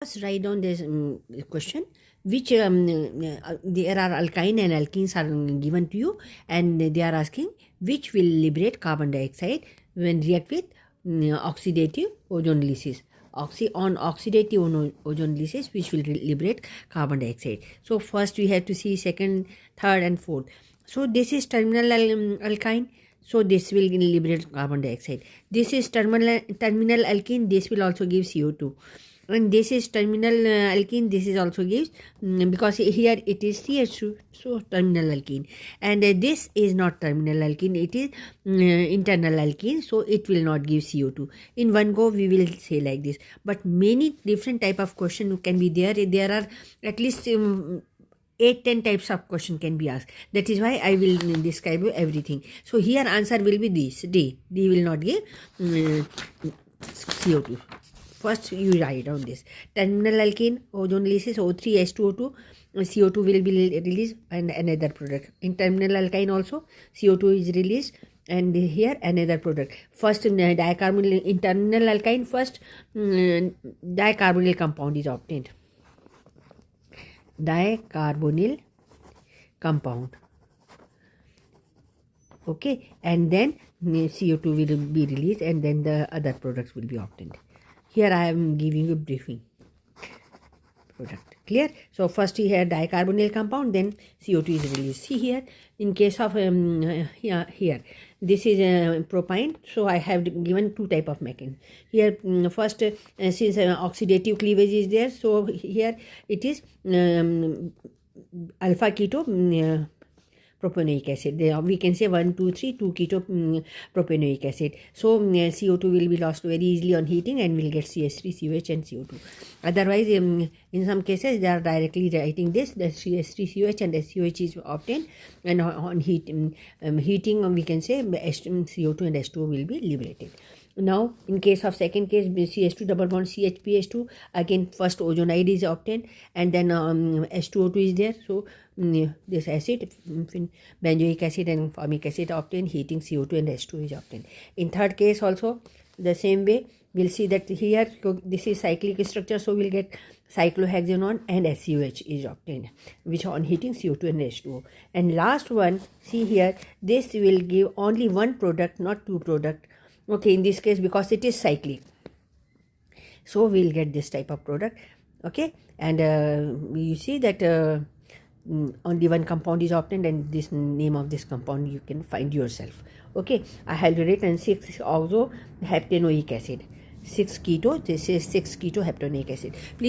First, write down this question. Which there are alkyne and alkenes are given to you, and they are asking which will liberate carbon dioxide when react with oxidative ozone on oxidative ozone which will liberate carbon dioxide. So first we have to see second, third, and fourth. So this is terminal alkyne. So this will liberate carbon dioxide. This is terminal alkene. This will also give CO2. And this is terminal alkene. This is also gives because here it is CH2, so terminal alkene. And this is not terminal alkene, it is internal alkene, so it will not give CO2. In one go we will say like this, but many different type of question can be there. There are at least 8-10 types of question can be asked. That is why I will describe you everything. So here answer will be this. D will not give CO2. First you write down this. Terminal alkene, ozone releases O3, H2O2, CO2 will be released and another product. In terminal alkyne also CO2 is released and here another product. First dicarbonyl, in terminal alkyne first dicarbonyl compound is obtained. Dicarbonyl compound. Okay, and then CO2 will be released and then the other products will be obtained. Here I am giving you briefing product. Clear? So first here dicarbonyl compound, then CO2 is released. See here, in case of here this is propyne. So I have given two type of mechanism. Here first since oxidative cleavage is there, so here it is alpha keto propanoic acid. We can say 1, 2, 3, 2 keto propanoic acid. So CO2 will be lost very easily on heating and will get CH3, COH and CO2. Otherwise, in some cases they are directly writing this, the CH3, COH and SCOH is obtained, and on heating we can say CO2 and H2O will be liberated. Now in case of second case, CH2 double bond CHPH2, again first ozonide is obtained and then H2O2 is there. So this acid, benzoic acid and formic acid obtained, heating CO2 and H2 is obtained. In third case also the same way, we'll see that here this is cyclic structure, so we'll get cyclohexanone and SCOH is obtained, which on heating CO2 and H2O. And last one, see here, this will give only one product, not two product. Okay, in this case because it is cyclic, so we'll get this type of product. Okay, and you see that only one compound is obtained, and this name of this compound you can find yourself. Okay, a hydrolate and 6 also heptanoic acid, 6 keto. This is 6 keto heptanoic acid. Please